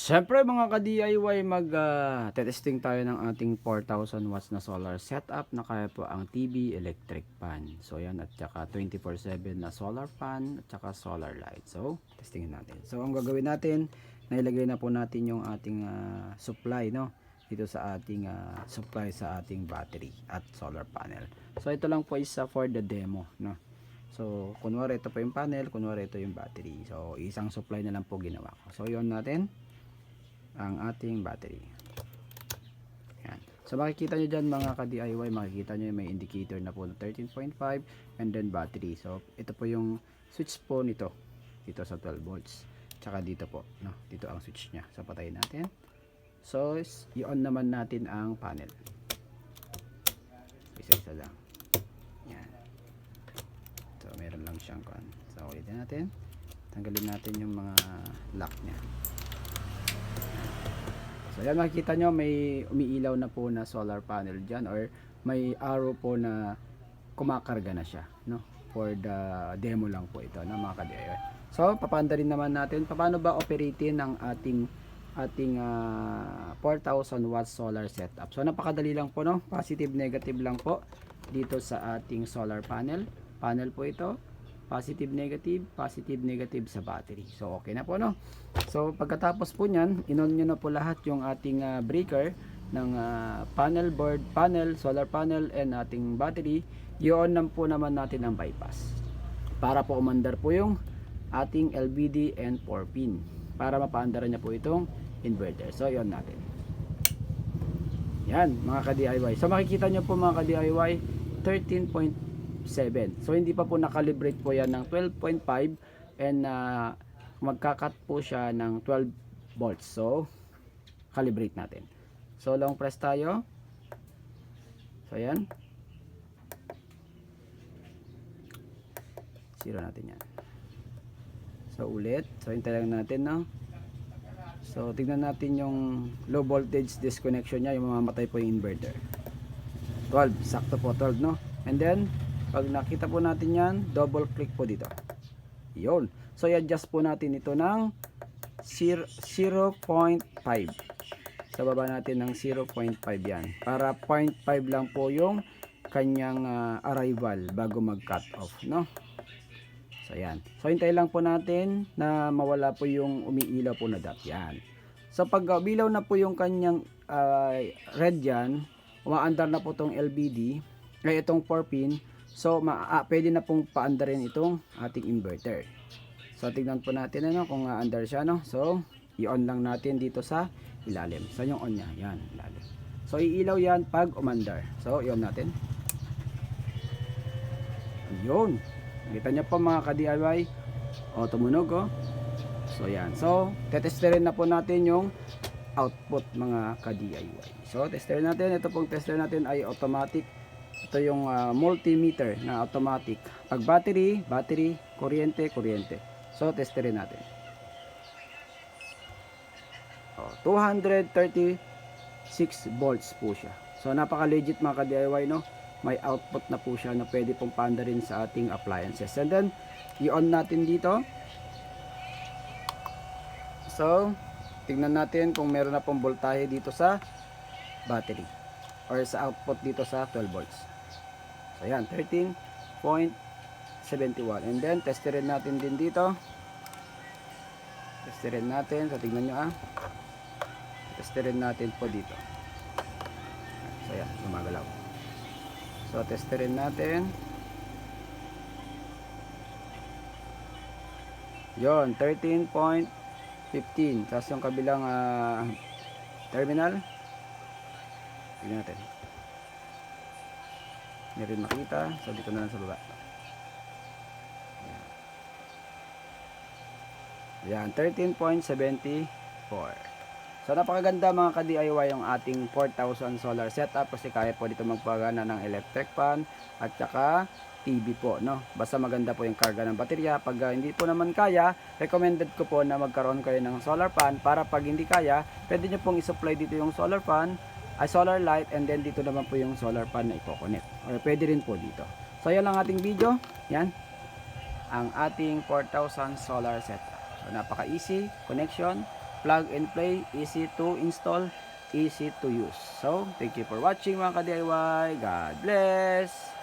Siyempre mga ka-DIY testing tayo ng ating 4,000 watts na solar setup na kaya po ang TV electric fan. So yan, at saka 24/7 na solar fan at saka solar light. So testingin natin. So ang gagawin natin, nailagay na po natin yung ating supply, no, dito sa ating supply sa ating battery at solar panel. So ito lang po isa for the demo, no. So kunwari ito po yung panel, kunwari ito yung battery. So isang supply na lang po ginawa ko. So yon natin ang ating battery. Yan. So makikita nyo dyan mga ka-DIY, makikita nyo may indicator na po na 13.5 and then battery. So ito po yung switch po nito, dito sa 12 volts. Tsaka dito po, no? Dito ang switch nya. So patayin natin. So i-on naman natin ang panel. Isa-isa lang. Yan. So meron lang siyang kan. So ulitin natin. Tanggalin natin yung mga lock nya. So yan, makikita nyo may umiilaw na po na solar panel dyan, or may arrow po na kumakarga na siya, no? For the demo lang po ito, no, mga ka-DIY. So papanda rin naman natin paano ba operatein ng ating 4,000 watts solar setup. So napakadali lang po, no? Positive negative lang po dito sa ating solar panel po ito. Positive negative sa battery. So okay na po, no. So pagkatapos po niyan, inon niyo na po lahat yung ating breaker ng panel, solar panel and ating battery. I-on na po naman natin ang bypass para po umandar po yung ating LVD and 4 pin para mapaandaran niya po itong inverter. So i-on natin. Yan mga ka-DIY. So makikita niyo po mga ka-DIY 13.7. So hindi pa po nakalibrate po yan ng 12.5 and magkakat po siya ng 12 volts. So calibrate natin. So long press tayo. So yan. Zero natin yan. So ulit. So hintayin lang natin, no. So tignan natin yung low voltage disconnection niya, yung mamamatay po yung inverter. 12, sakto po 12, no. And then pag nakita po natin yan, double click po dito. Yun. So i-adjust po natin ito ng 0.5. Sa baba natin ng 0.5 yan. Para 0.5 lang po yung kanyang arrival bago mag-cut off, no? So yan. So hintay lang po natin na mawala po yung umiilaw po na dot. Yan. So pag bilaw na po yung kanyang red yan, umaandar na po itong LVD, ay itong 4 pin. So pwede na pong paandarin itong ating inverter. So tignan po natin ano kung andar siya, no. So i-on lang natin dito sa ilalim. So yung on niya, yan, ilalim. So iilaw yan pag umandar. So i-on natin. Yun. Nakita niyo po mga ka-DIY. O tumunog, oh. So yan. So tetesterin na po natin yung output mga ka-DIY. So testerin natin. Ito pong tester natin ay automatic. Ito yung multimeter na automatic. Pag battery, kuryente. So testerin natin. 236 volts po siya. So napaka legit mga ka-DIY, no. May output na po siya na pwede pong paandarin sa ating appliances. And then i-on natin dito. So tingnan natin kung meron na pong voltahe dito sa battery or sa output dito sa 12 volts. So yan, 13.71. And then testerin natin din dito. Testerin natin. So tingnan nyo, testerin natin po dito. So yan, gumagalaw. So testerin natin. Yon, 13.15. Tapos yung kabilang terminal. Tingnan natin. Hindi rin makita. So dito na lang sa baba. Yan, 13.74. So napakaganda mga ka-DIY yung ating 4,000 solar setup kasi kaya po dito magpagana ng electric fan at saka TV po, no. Basta maganda po yung karga ng baterya. Pag hindi po naman kaya, recommended ko po na magkaroon kayo ng solar fan para pag hindi kaya, pwede nyo pong isupply dito yung solar fan, ay solar light, and then dito naman po yung solar fan na i-connect. Or pwede rin po dito. So yan lang ating video. Yan. Ang ating 4,000 solar setup. So napaka easy connection. plug and play, easy to install, easy to use. So, thank you for watching mga ka-DIY. God bless!